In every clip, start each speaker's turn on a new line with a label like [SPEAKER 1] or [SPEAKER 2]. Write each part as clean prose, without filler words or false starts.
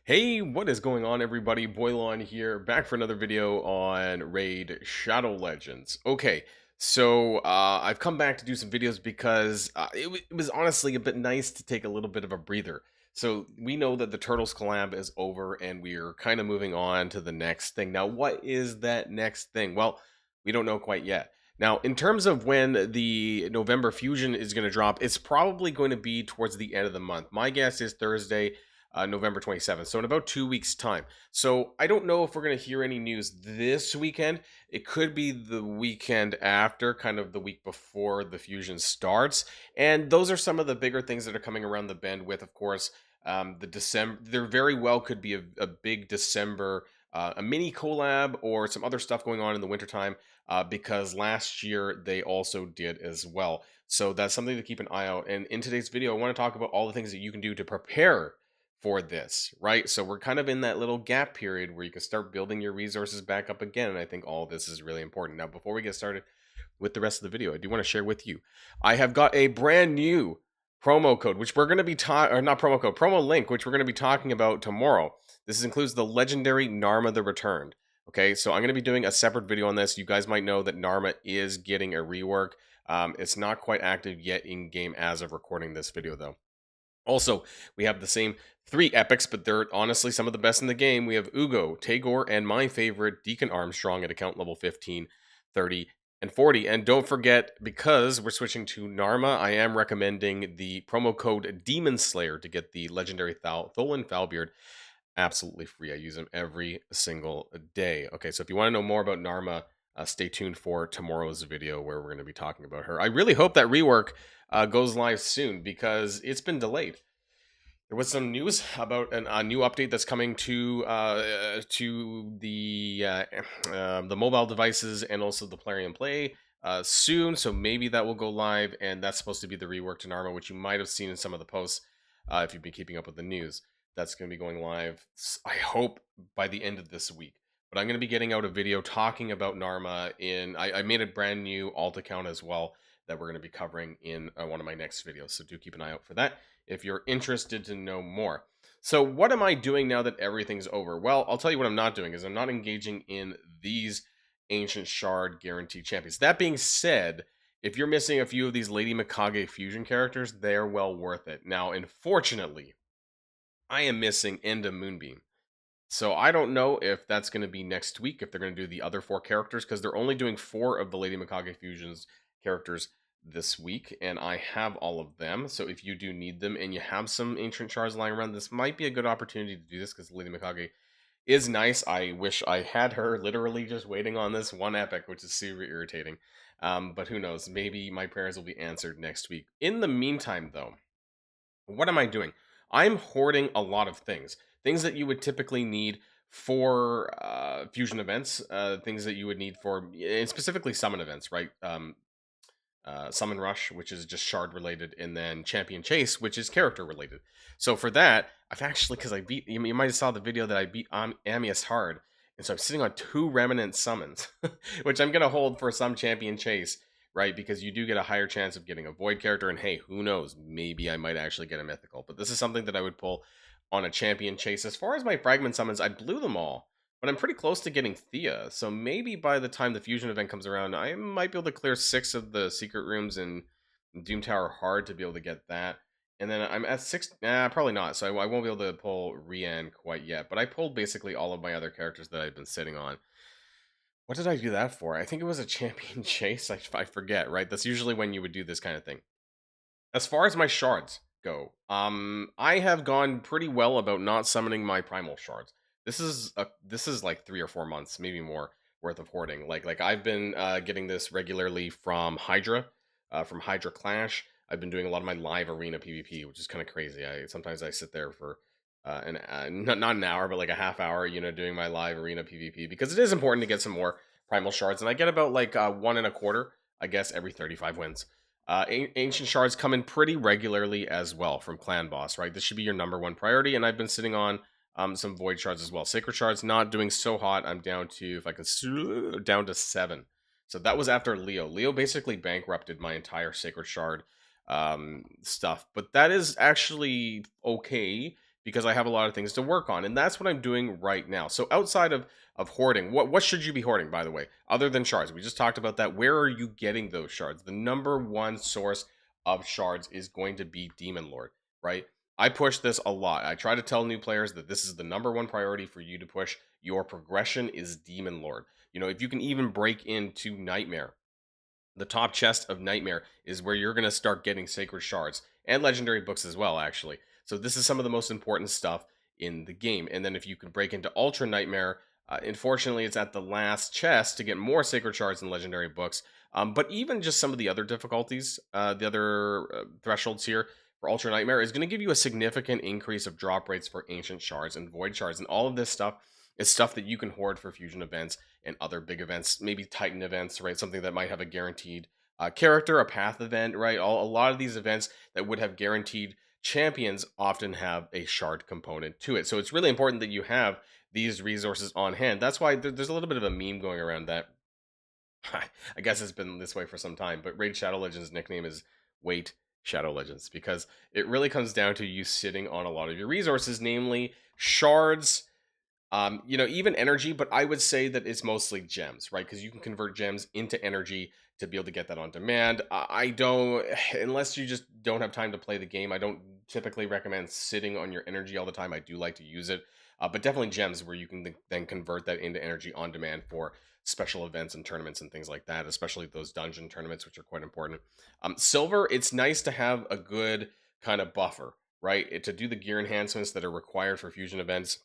[SPEAKER 1] Hey, what is going on, everybody? Boilon here, back for another video on Raid Shadow Legends. Okay, so I've come back to do some videos because it was honestly a bit nice to take a little bit of a breather. So we know that the Turtles collab is over and we're kind of moving on to the next thing. Now, what is that next thing? Well, we don't know quite yet. Now, in terms of when the November Fusion is going to drop, it's probably going to be towards the end of the month. My guess is Thursday, November 27th. So in about 2 weeks' time. So I don't know if we're going to hear any news this weekend. It could be the weekend after, kind of the week before the fusion starts. And those are some of the bigger things that are coming around the bend with, of course, the December. There very well could be a big December, a mini collab or some other stuff going on in the wintertime. Because last year they also did as well. So that's something to keep an eye out. And in today's video, I want to talk about all the things that you can do to prepare for this, right? So we're kind of in that little gap period where you can start building your resources back up again. And I think all of this is really important. Now, before we get started with the rest of the video, I do want to share with you, I have got a brand new promo code, which we're going to be or not promo code, promo link, which we're going to be talking about tomorrow. This includes the legendary Narma the Returned. Okay, so I'm going to be doing a separate video on this. You guys might know that Narma is getting a rework. It's not quite active yet in game as of recording this video, though. Also, we have the same three epics, but they're honestly some of the best in the game. We have Ugo, Tagore, and my favorite, Deacon Armstrong at account level 15, 30, and 40. And don't forget, because we're switching to Narma, I am recommending the promo code Demon Slayer to get the legendary Tholan Falbeard absolutely free. I use them every single day. Okay, so if you want to know more about Narma, stay tuned for tomorrow's video where we're going to be talking about her. I really hope that rework goes live soon because it's been delayed. There was some news about a new update that's coming to the mobile devices and also the Play and Play soon. So maybe that will go live, and that's supposed to be the rework to Narma, which you might have seen in some of the posts if you've been keeping up with the news. That's going to be going live, I hope, by the end of this week. But I'm going to be getting out a video talking about Narma I made a brand new alt account as well that we're going to be covering in one of my next videos. So do keep an eye out for that if you're interested to know more. So what am I doing now that everything's over? Well, I'll tell you what I'm not doing is I'm not engaging in these Ancient Shard guaranteed champions. That being said, if you're missing a few of these Lady Mikage fusion characters, they're well worth it. Now, unfortunately, I am missing End of Moonbeam. So I don't know if that's going to be next week, if they're going to do the other 4 characters, because they're only doing 4 of the Lady Mikage Fusions characters this week, and I have all of them. So if you do need them and you have some Ancient Shards lying around, this might be a good opportunity to do this, because Lady Mikage is nice. I wish I had her literally just waiting on this one epic, which is super irritating. But who knows? Maybe my prayers will be answered next week. In the meantime, though, what am I doing? I'm hoarding a lot of things that you would typically need for fusion events, things that you would need for, and specifically summon events, right? Summon Rush, which is just shard related, and then Champion Chase, which is character related. So for that, I've actually, because I beat, you might have saw the video that I beat Amius hard, and so I'm sitting on 2 Remnant summons, which I'm going to hold for some Champion Chase, right? Because you do get a higher chance of getting a Void character, and hey, who knows? Maybe I might actually get a Mythical. But this is something that I would pull on a Champion Chase. As far as my Fragment summons, I blew them all, but I'm pretty close to getting Thea. So maybe by the time the Fusion event comes around, I might be able to clear 6 of the secret rooms in Doom Tower hard to be able to get that. And then I'm at 6, probably not, so I won't be able to pull Rian quite yet. But I pulled basically all of my other characters that I've been sitting on. What did I do that for? I think it was a Champion Chase. I forget, right? That's usually when you would do this kind of thing. As far as my shards go, I have gone pretty well about not summoning my primal shards. This is like 3 or 4 months, maybe more, worth of hoarding. Like I've been getting this regularly from Hydra Clash. I've been doing a lot of my live arena PvP, which is kind of crazy. Sometimes I sit there for not an hour, but like a half hour, doing my live arena PvP because it is important to get some more primal shards, and I get about like 1.25, I guess, every 35 wins. Ancient shards come in pretty regularly as well from Clan Boss, right? This should be your #1 priority, and I've been sitting on some Void shards as well. Sacred shards not doing so hot. I'm down to, if I can, down to 7. So that was after Leo. Leo basically bankrupted my entire Sacred shard stuff, but that is actually okay because I have a lot of things to work on, and that's what I'm doing right now. So outside of hoarding, what should you be hoarding, by the way, other than shards? We just talked about that. Where are you getting those shards? The number one source of shards is going to be Demon Lord, right? I push this a lot. I try to tell new players that this is the number one priority for you to push. Your progression is Demon Lord. You know, if you can even break into Nightmare, the top chest of Nightmare is where you're going to start getting Sacred Shards and Legendary Books as well, actually. So this is some of the most important stuff in the game. And then if you can break into Ultra Nightmare, unfortunately, it's at the last chest to get more Sacred Shards and Legendary Books. But even just some of the other difficulties, the other thresholds here for Ultra Nightmare is going to give you a significant increase of drop rates for Ancient Shards and Void Shards. And all of this stuff is stuff that you can hoard for fusion events and other big events, maybe Titan events, right? Something that might have a guaranteed character, a path event, right? A lot of these events that would have guaranteed champions often have a shard component to it. So it's really important that you have these resources on hand. That's why there's a little bit of a meme going around that I guess it's been this way for some time, but Raid Shadow Legends' nickname is Wait Shadow Legends because it really comes down to you sitting on a lot of your resources, namely shards, you know, even energy, but I would say that it's mostly gems, right? Because you can convert gems into energy to be able to get that on demand. I don't, unless you just don't have time to play the game, I don't typically recommend sitting on your energy all the time. I do like to use it, but definitely gems where you can then convert that into energy on demand for special events and tournaments and things like that, especially those dungeon tournaments, which are quite important. Silver, it's nice to have a good kind of buffer, right? To do the gear enhancements that are required for fusion events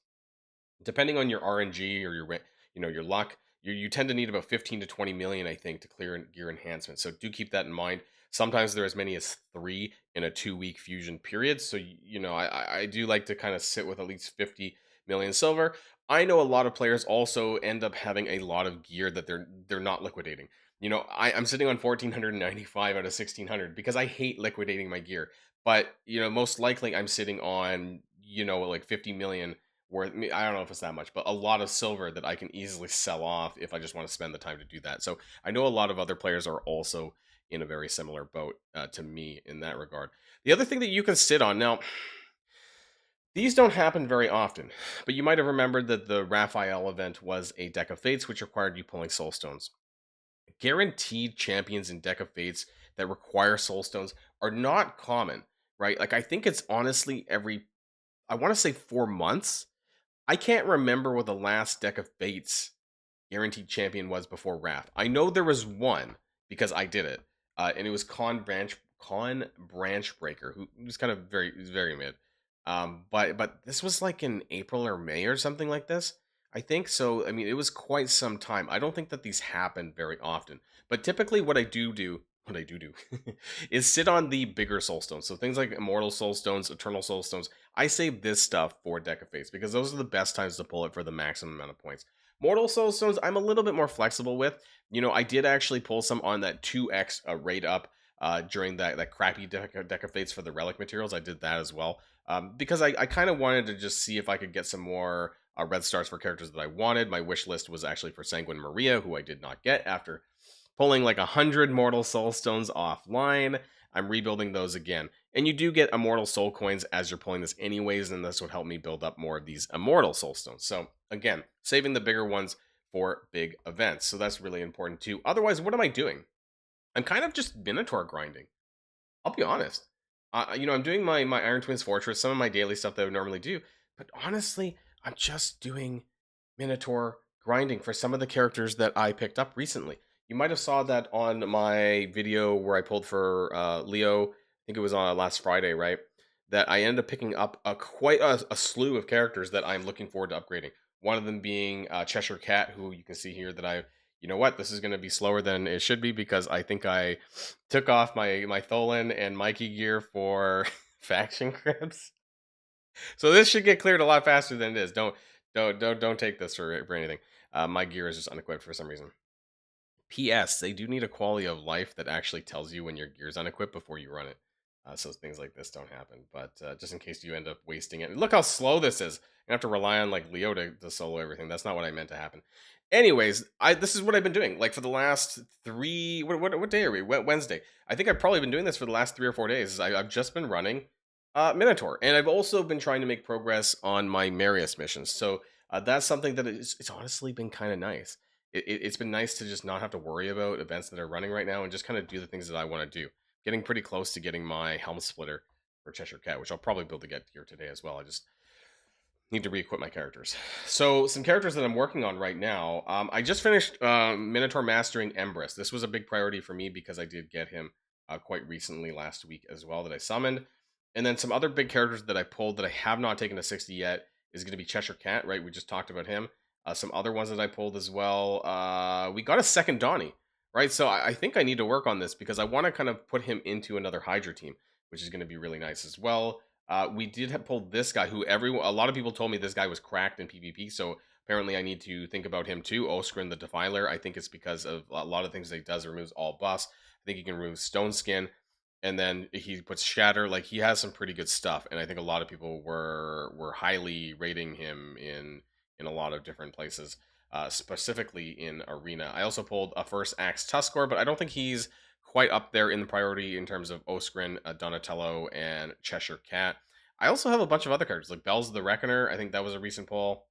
[SPEAKER 1] depending on your RNG or you know, your luck, you tend to need about 15 to 20 million, I think, to clear gear enhancement. So do keep that in mind. Sometimes there are as many as 3 in a 2-week fusion period. So you know, I do like to kind of sit with at least 50 million silver. I know a lot of players also end up having a lot of gear that they're not liquidating. You know, I'm sitting on 1495 out of 1600 because I hate liquidating my gear. But you know, most likely I'm sitting on, you know, like 50 million worth, I don't know if it's that much, but a lot of silver that I can easily sell off if I just want to spend the time to do that. So I know a lot of other players are also in a very similar boat to me in that regard. The other thing that you can sit on now, these don't happen very often, but you might have remembered that the Raphael event was a deck of fates, which required you pulling soul stones. Guaranteed champions in deck of fates that require soul stones are not common, right? Like I think it's honestly every, I want to say 4 months. I can't remember what the last deck of Fates guaranteed champion was before Wrath. I know there was one because I did it, and it was Con Branch Breaker, who was kind of very mid. But this was like in April or May or something like this. I think so. I mean, it was quite some time. I don't think that these happen very often. But typically, what I do is sit on the bigger soul stones. So things like Immortal Soul Stones, Eternal Soul Stones. I save this stuff for Deck of Fates because those are the best times to pull it for the maximum amount of points. Mortal Soul Stones, I'm a little bit more flexible with. You know, I did actually pull some on that 2x rate up during that crappy deck of Fates for the relic materials. I did that as well because I kind of wanted to just see if I could get some more red stars for characters that I wanted. My wish list was actually for Sanguine Maria, who I did not get after pulling like 100 Mortal Soul Stones offline. I'm rebuilding those again. And you do get Immortal Soul Coins as you're pulling this anyways, and this would help me build up more of these Immortal Soul Stones. So again, saving the bigger ones for big events. So that's really important too. Otherwise, what am I doing? I'm kind of just Minotaur grinding. I'll be honest. You know, I'm doing my Iron Twins Fortress, some of my daily stuff that I would normally do, but honestly, I'm just doing Minotaur grinding for some of the characters that I picked up recently. You might have saw that on my video where I pulled for Leo. I think it was on last Friday, right? That I ended up picking up quite a slew of characters that I'm looking forward to upgrading. One of them being Cheshire Cat, who you can see here that I, you know what, this is going to be slower than it should be because I think I took off my Tholen and Mikey gear for faction cribs. So this should get cleared a lot faster than it is. Don't take this for anything. My gear is just unequipped for some reason. P.S. They do need a quality of life that actually tells you when your gear's unequipped before you run it. So things like this don't happen. But just in case you end up wasting it. Look how slow this is. You have to rely on like Leo to solo everything. That's not what I meant to happen. Anyways, this is what I've been doing. Like for the last 3, what day are we? Wednesday. I think I've probably been doing this for the last 3 or 4 days. I've just been running Minotaur, and I've also been trying to make progress on my Marius missions. So that's something that it's honestly been kind of nice. It's been nice to just not have to worry about events that are running right now and just kind of do the things that I want to do. Getting pretty close to getting my helm splitter for Cheshire Cat, which I'll probably be able to get here today as well. I just need to re-equip my characters. So some characters that I'm working on right now. I just finished Minotaur mastering Empress. This was a big priority for me because I did get him quite recently last week as well that I summoned. And then some other big characters that I pulled that I have not taken to 60 yet is going to be Cheshire Cat, right? We just talked about him. Some other ones that I pulled as well. We got a second Donnie, right? So I think I need to work on this because I want to kind of put him into another Hydra team, which is going to be really nice as well. We did have pulled this guy who a lot of people told me this guy was cracked in PvP, so apparently I need to think about him too. Oskrin the Defiler. I think it's because of a lot of things that he does. Removes all buffs. I think he can remove Stone Skin, and then he puts Shatter. Like he has some pretty good stuff, and I think a lot of people were highly rating him in a lot of different places, specifically in Arena. I also pulled a first Axe Tuskor, but I don't think he's quite up there in the priority in terms of Oskrin, Donatello, and Cheshire Cat. I also have a bunch of other cards, like Bells the Reckoner. I think that was a recent pull.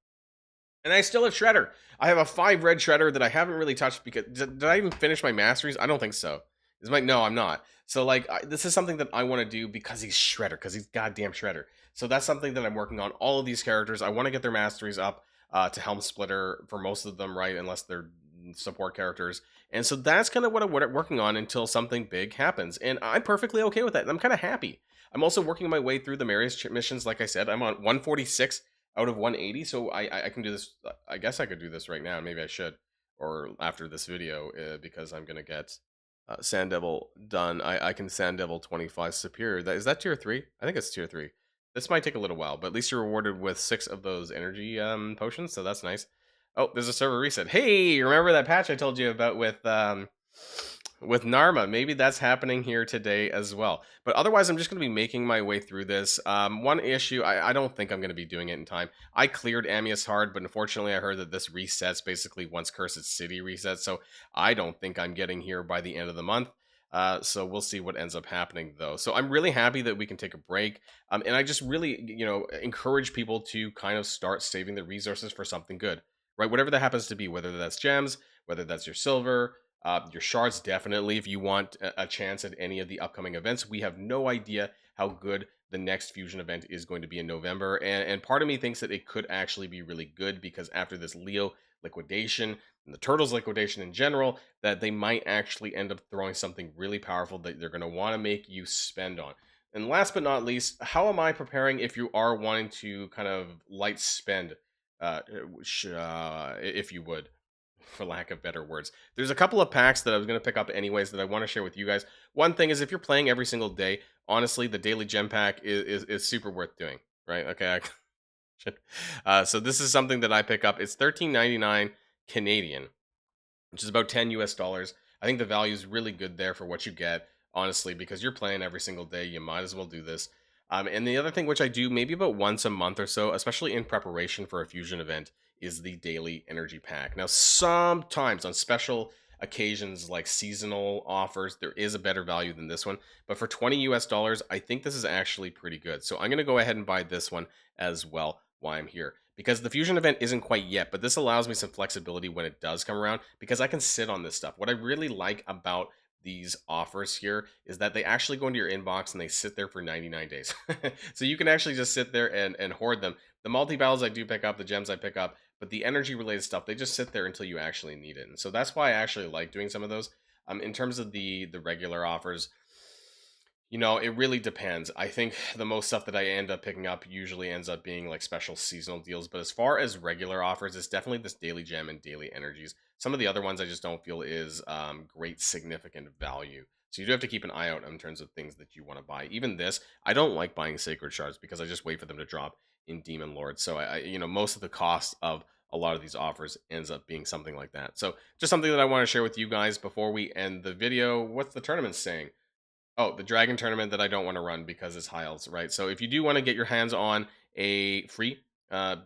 [SPEAKER 1] And I still have Shredder. I have a 5 red Shredder that I haven't really touched because... Did I even finish my Masteries? I don't think so. No, I'm not. So, like, this is something that I want to do because he's Shredder, because he's goddamn Shredder. So that's something that I'm working on. All of these characters, I want to get their Masteries up to Helm Splitter for most of them, right? Unless they're support characters. And so that's kind of what I'm working on until something big happens. And I'm perfectly okay with that. And I'm kind of happy. I'm also working my way through the Marius missions. Like I said, I'm on 146 out of 180. So I can do this. I guess I could do this right now. Maybe I should. Or after this video, because I'm going to get Sand Devil done. I can Sand Devil 25 Superior. Is that tier 3? I think it's tier 3. This might take a little while, but at least you're rewarded with 6 of those energy potions. So that's nice. Oh, there's a server reset. Hey, remember that patch I told you about with Narma? Maybe that's happening here today as well. But otherwise, I'm just going to be making my way through this. One issue, I don't think I'm going to be doing it in time. I cleared Amius hard, but unfortunately, I heard that this resets basically once Cursed City resets. So I don't think I'm getting here by the end of the month. So we'll see what ends up happening, though. So I'm really happy that we can take a break. And I just really, encourage people to kind of start saving their resources for something good. Right, whatever that happens to be, whether that's gems, whether that's your silver, your shards, definitely. If you want a chance at any of the upcoming events, we have no idea how good the next fusion event is going to be in November. And part of me thinks that it could actually be really good because after this Leo liquidation and the Turtles liquidation in general, that they might actually end up throwing something really powerful that they're going to want to make you spend on. And last but not least, how am I preparing if you are wanting to kind of light spend? If you would, for lack of better words. There's a couple of packs that I was going to pick up anyways that I want to share with you guys. One thing is if you're playing every single day, honestly, the daily gem pack is super worth doing, right? Okay. So this is something that I pick up. It's $13.99 Canadian, which is about 10 US dollars. I think the value is really good there for what you get, honestly, because you're playing every single day. You might as well do this. And the other thing, which I do maybe about once a month or so, especially in preparation for a fusion event, is the daily energy pack. Now, sometimes on special occasions like seasonal offers, there is a better value than this one. But for 20 US dollars, I think this is actually pretty good. So I'm going to go ahead and buy this one as well while I'm here. Because the fusion event isn't quite yet, but this allows me some flexibility when it does come around because I can sit on this stuff. What I really like about these offers here is that they actually go into your inbox and they sit there for 99 days. So you can actually just sit there and hoard them. The multi-battles I do pick up, the gems I pick up, but the energy related stuff, they just sit there until you actually need it. And so that's why I actually like doing some of those. In terms of the regular offers, it really depends. I think the most stuff that I end up picking up usually ends up being like special seasonal deals. But as far as regular offers, it's definitely this daily gem and daily energies. Some of the other ones I just don't feel is great significant value. So you do have to keep an eye out in terms of things that you want to buy. Even this, I don't like buying sacred shards because I just wait for them to drop in Demon Lord. So most of the cost of a lot of these offers ends up being something like that. So just something that I want to share with you guys before we end the video. What's the tournament saying? Oh, the Dragon Tournament that I don't want to run because it's high elves, right? So if you do want to get your hands on a free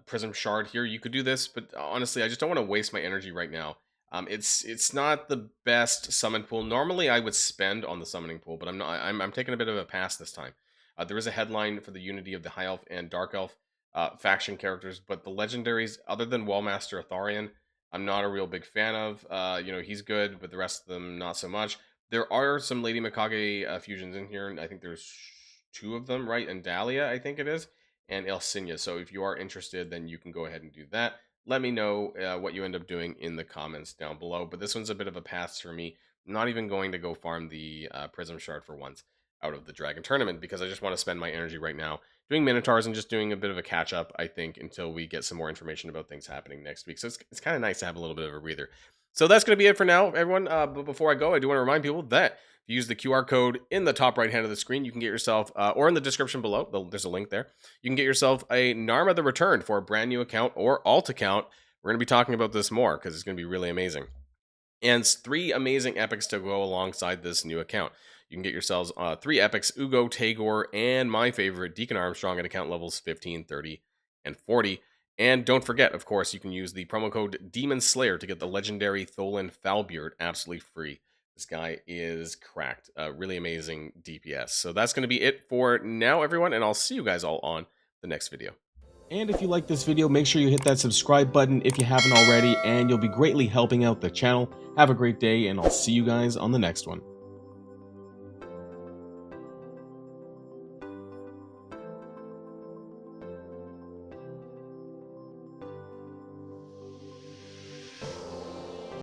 [SPEAKER 1] Prism Shard here, you could do this. But honestly, I just don't want to waste my energy right now. It's not the best summon pool. Normally, I would spend on the summoning pool, but I'm not. I'm taking a bit of a pass this time. There is a headline for the unity of the High Elf and Dark Elf faction characters, but the legendaries, other than Wallmaster Atharian, I'm not a real big fan of. He's good, but the rest of them not so much. There are some Lady Mikage fusions in here, and I think there's 2 of them, right? And Dahlia, I think it is, and Elsinia. So if you are interested, then you can go ahead and do that. Let me know what you end up doing in the comments down below. But this one's a bit of a pass for me. I'm not even going to go farm the Prism Shard for once out of the Dragon Tournament, because I just want to spend my energy right now doing Minotaurs and just doing a bit of a catch up, I think, until we get some more information about things happening next week. So it's kind of nice to have a little bit of a breather. So that's going to be it for now, everyone. But before I go, I do want to remind people that if you use the QR code in the top right hand of the screen, you can get yourself, or in the description below, there's a link there, you can get yourself a Narma the Returned for a brand new account or alt account. We're going to be talking about this more because it's going to be really amazing. And 3 amazing epics to go alongside this new account. You can get yourselves 3 epics, Ugo, Tagore, and my favorite, Deacon Armstrong, at account levels 15, 30, and 40. And don't forget, of course, you can use the promo code Demon Slayer to get the legendary Tholen Falbeard absolutely free. This guy is cracked. Really amazing DPS. So that's going to be it for now, everyone, and I'll see you guys all on the next video. And if you like this video, make sure you hit that subscribe button if you haven't already, and you'll be greatly helping out the channel. Have a great day, and I'll see you guys on the next one.